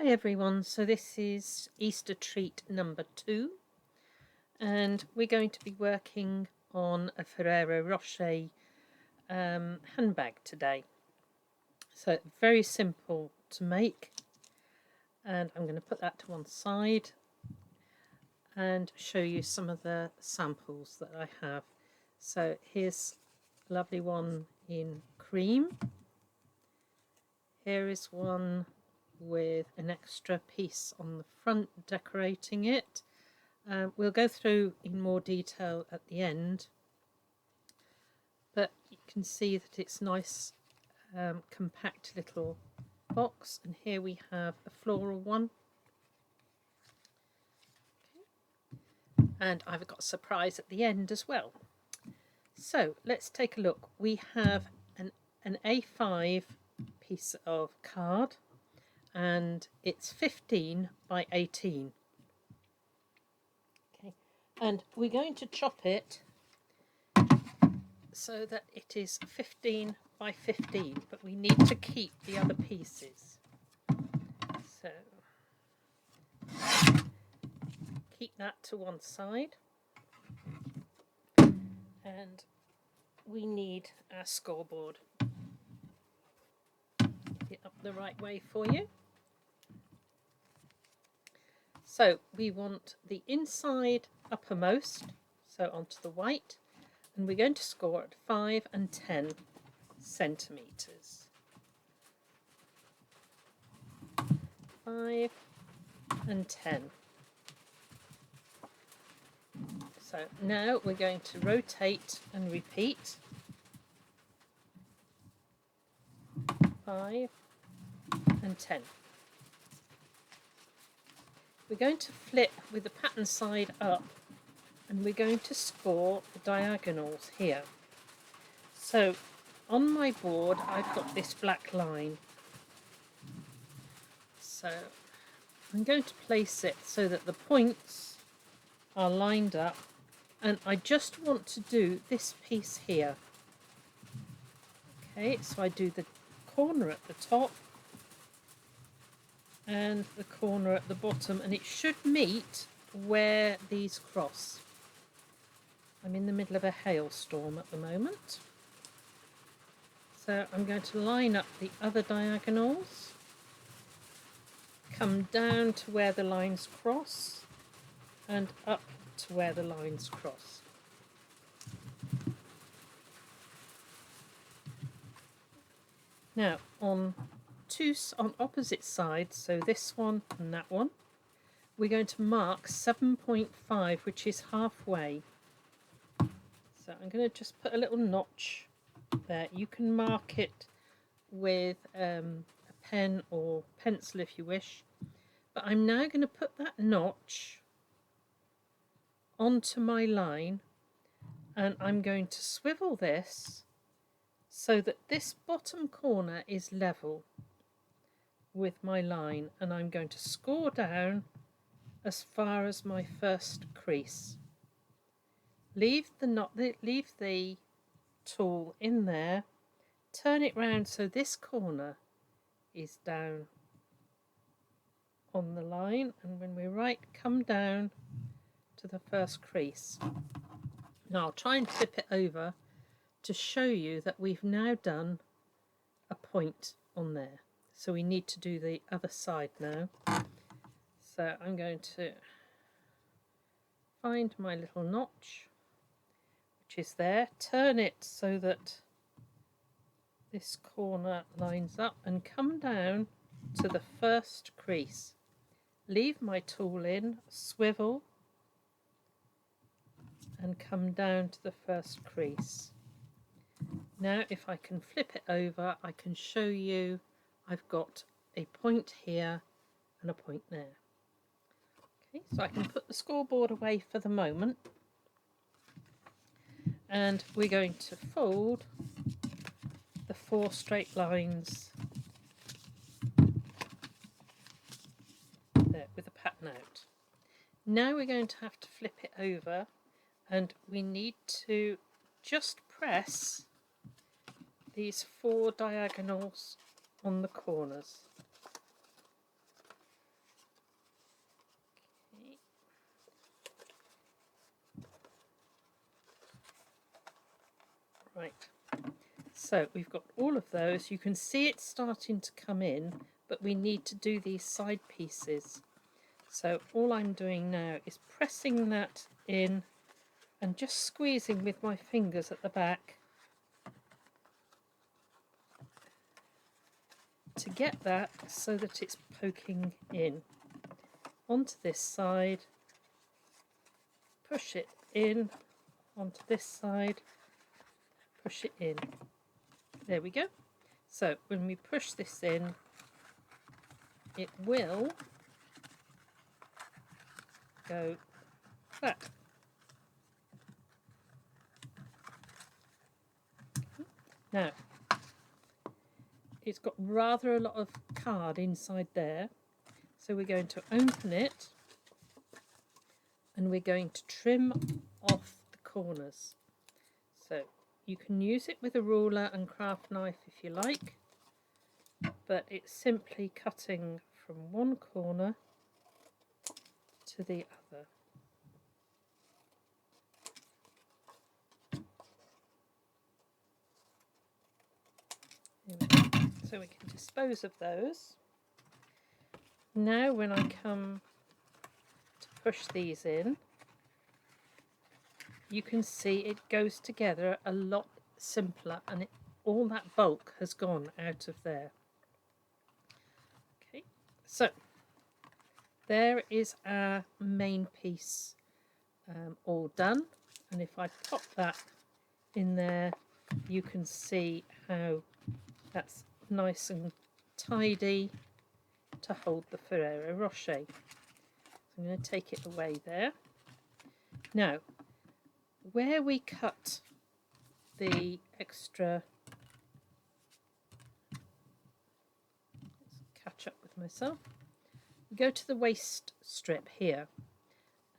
Hi everyone, so this is Easter treat number 2 and we're going to be working on a Ferrero Rocher handbag today. So very simple to make, and I'm going to put that to one side and show you some of the samples that I have. So here's a lovely one in cream. Here is one with an extra piece on the front decorating it. We'll go through in more detail at the end, but you can see that it's nice, compact little box. And here we have a floral one. Okay. And I've got a surprise at the end as well. So let's take a look. We have an A5 piece of card, and it's 15 by 18. Okay, and we're going to chop it so that it is 15 by 15, but we need to keep the other pieces. So keep that to one side, and we need our scoreboard. Get it up the right way for you. So we want the inside uppermost, so onto the white, and we're going to score at 5 and 10 centimetres. 5 and 10. So now we're going to rotate and repeat. 5 and 10. We're going to flip with the pattern side up, and we're going to score the diagonals here. So on my board I've got this black line, so I'm going to place it so that the points are lined up, and I just want to do this piece here. Okay, so I do the corner at the top and the corner at the bottom, and it should meet where these cross. I'm in the middle of a hailstorm at the moment, so I'm going to line up the other diagonals, come down to where the lines cross, and up to where the lines cross. Now on opposite sides, so this one and that one, we're going to mark 7.5, which is halfway. So I'm going to just put a little notch there. You can mark it with a pen or pencil if you wish, but I'm now going to put that notch onto my line, and I'm going to swivel this so that this bottom corner is level with my line, and I'm going to score down as far as my first crease. Leave the tool in there, turn it round so this corner is down on the line, and when we're right, come down to the first crease. Now I'll try and flip it over to show you that we've now done a point on there. So we need to do the other side now. So I'm going to find my little notch, which is there, turn it so that this corner lines up, and come down to the first crease. Leave my tool in, swivel, and come down to the first crease. Now if I can flip it over, I can show you I've got a point here and a point there. Okay, so I can put the scoreboard away for the moment, and we're going to fold the 4 straight lines there with the pattern out. Now we're going to have to flip it over, and we need to just press these 4 diagonals on the corners. Right, so we've got all of those. You can see it's starting to come in, but we need to do these side pieces. So all I'm doing now is pressing that in and just squeezing with my fingers at the back to get that so that it's poking in onto this side, push it in onto this side, push it in. There we go. So when we push this in, it will go flat. Now, it's got rather a lot of card inside there, so we're going to open it and we're going to trim off the corners. So you can use it with a ruler and craft knife if you like, but it's simply cutting from one corner to the other. So we can dispose of those. Now when I come to push these in, you can see it goes together a lot simpler, and all that bulk has gone out of there. Okay, so there is our main piece all done, and if I pop that in there, you can see how that's nice and tidy to hold the Ferrero Rocher. So I'm going to take it away there. Now, where we cut the extra, let's catch up with myself, we go to the waste strip here,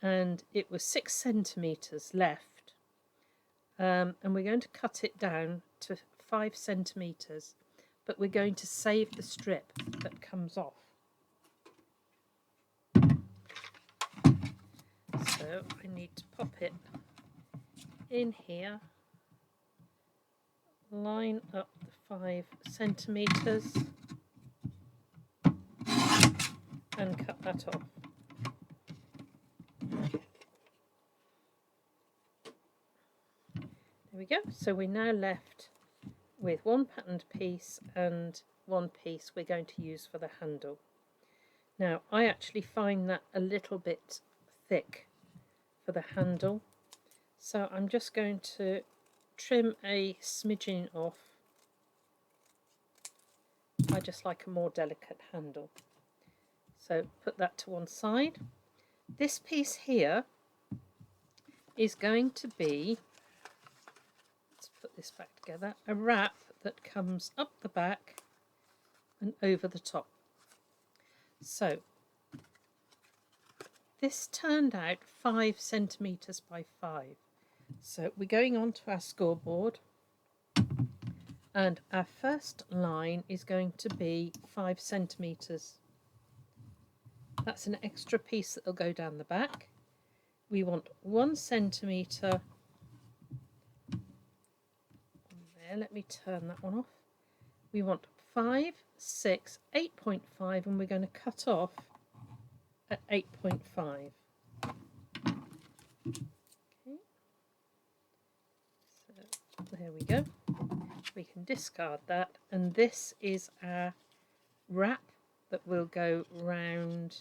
and it was 6 centimetres left, and we're going to cut it down to 5 centimetres, but we're going to save the strip that comes off. So I need to pop it in here, line up the 5 centimetres and cut that off. There we go. So we're now left with one patterned piece and one piece we're going to use for the handle. Now I actually find that a little bit thick for the handle, so I'm just going to trim a smidgen off. I just like a more delicate handle, so put that to one side. This piece here is going to be, let's put this back together, a wrap that comes up the back and over the top. So this turned out 5 centimetres by 5. So we're going on to our scoreboard, and our first line is going to be 5 centimetres. That's an extra piece that will go down the back. We want 1 centimetre there. Let me turn that one off. We want 5, 6, 8.5, and we're going to cut off at 8.5. Okay. So there we go. We can discard that, and this is our wrap that will go round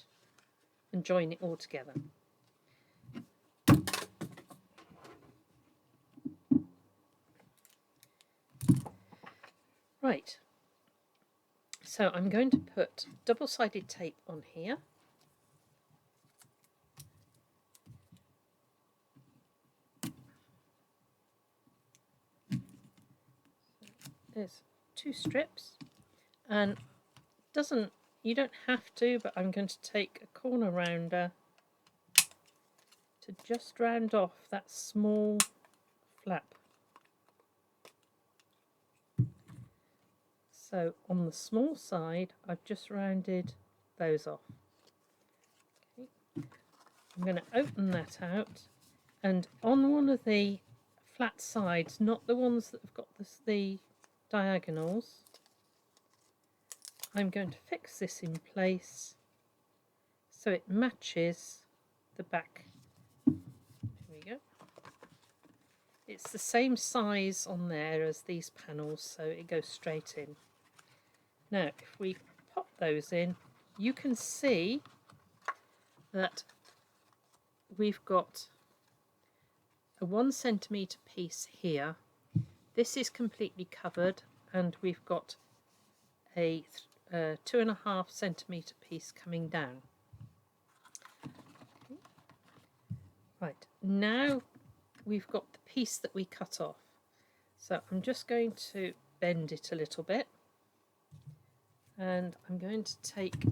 and join it all together. Right, so I'm going to put double-sided tape on here. There's 2 strips, and you don't have to, but I'm going to take a corner rounder to just round off that small flap. So on the small side, I've just rounded those off. Okay. I'm going to open that out, and on one of the flat sides, not the ones that have got the diagonals. I'm going to fix this in place so it matches the back. Here we go. It's the same size on there as these panels, so it goes straight in. Now, if we pop those in, you can see that we've got a 1 centimetre piece here. This is completely covered, and we've got a 2.5 centimetre piece coming down. Okay. Right, now we've got the piece that we cut off. So I'm just going to bend it a little bit, and I'm going to take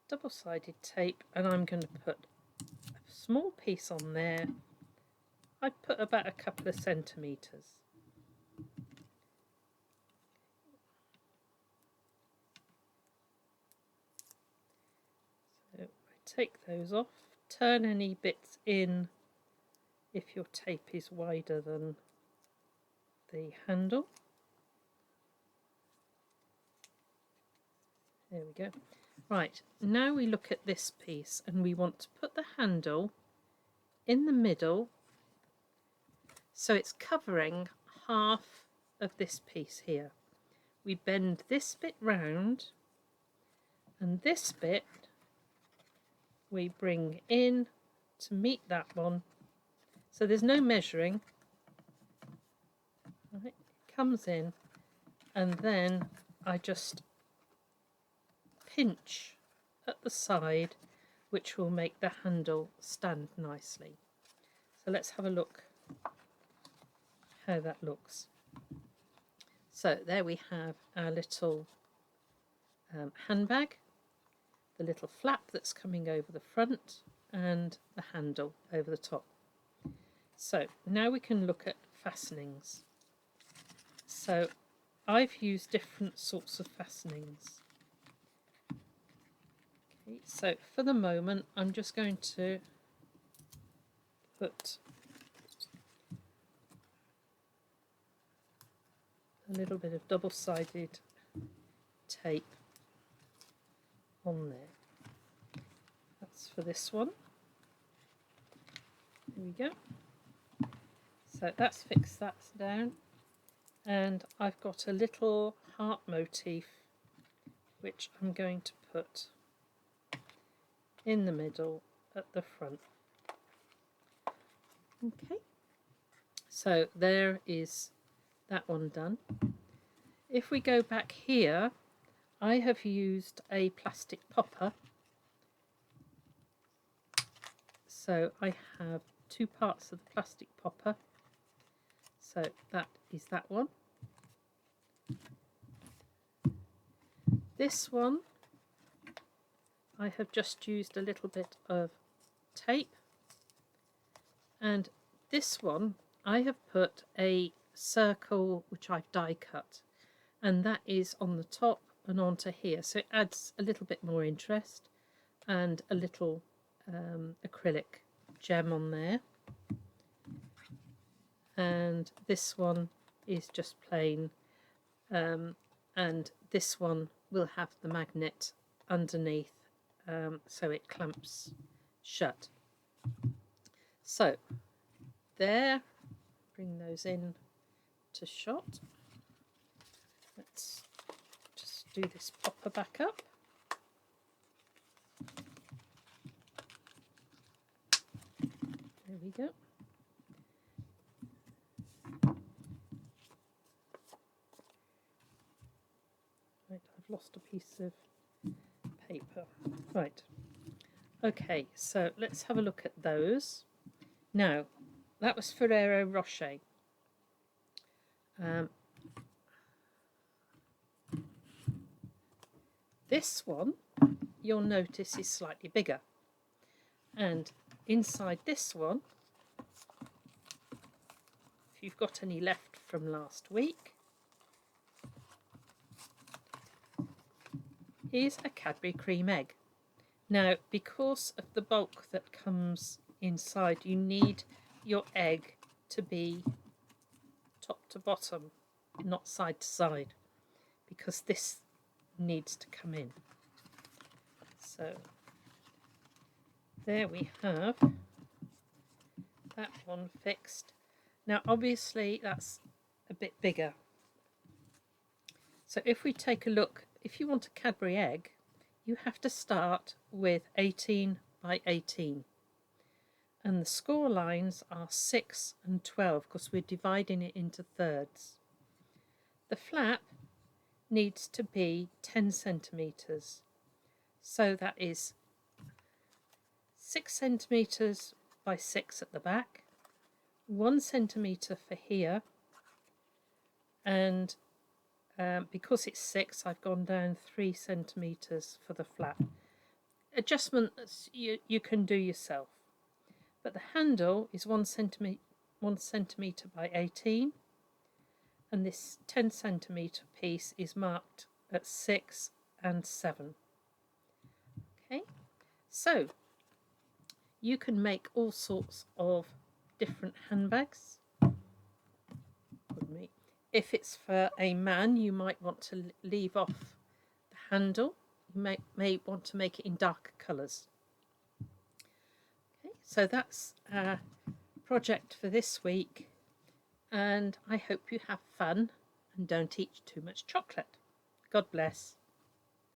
double-sided tape, and I'm going to put a small piece on there. I put about a couple of centimetres. So I take those off, turn any bits in if your tape is wider than the handle. There we go. Right, now we look at this piece, and we want to put the handle in the middle so it's covering half of this piece here. We bend this bit round, and this bit we bring in to meet that one. So there's no measuring. Right, it comes in, and then I just pinch at the side, which will make the handle stand nicely. So let's have a look how that looks. So there we have our little handbag, the little flap that's coming over the front, and the handle over the top. So now we can look at fastenings. So I've used different sorts of fastenings. Okay, so for the moment I'm just going to put a little bit of double-sided tape on there. That's for this one. There we go. So that's fixed that down, and I've got a little heart motif which I'm going to put in the middle at the front. Okay, so there is that one done. If we go back here, I have used a plastic popper. So I have 2 parts of the plastic popper. So that is that one. This one, I have just used a little bit of tape, and this one I have put a circle which I've die cut, and that is on the top and onto here, so it adds a little bit more interest, and a little acrylic gem on there. And this one is just plain, and this one will have the magnet underneath, so it clamps shut. So there, bring those in to shot. Let's just do this popper back up. There we go. Right, I've lost a piece of paper. Right. Okay, so let's have a look at those. Now, that was Ferrero Rocher. This one, you'll notice, is slightly bigger. And inside this one, if you've got any left from last week, is a Cadbury cream egg. Now, because of the bulk that comes inside, you need your egg to be top to bottom, not side to side, because this needs to come in. So there we have that one fixed. Now obviously that's a bit bigger. So if we take a look, if you want a Cadbury egg, you have to start with 18 by 18. And the score lines are 6 and 12 because we're dividing it into thirds. The flap needs to be 10 centimetres. So that is 6 centimetres by 6 at the back, 1 centimetre for here, and because it's 6, I've gone down 3 centimetres for the flap. Adjustments you can do yourself. But the handle is 1 centimetre by 18, and this 10 centimetre piece is marked at 6 and 7. Okay, so you can make all sorts of different handbags. If it's for a man, you might want to leave off the handle. You may want to make it in darker colours. Okay, so that's our project for this week, and I hope you have fun and don't eat too much chocolate. God bless.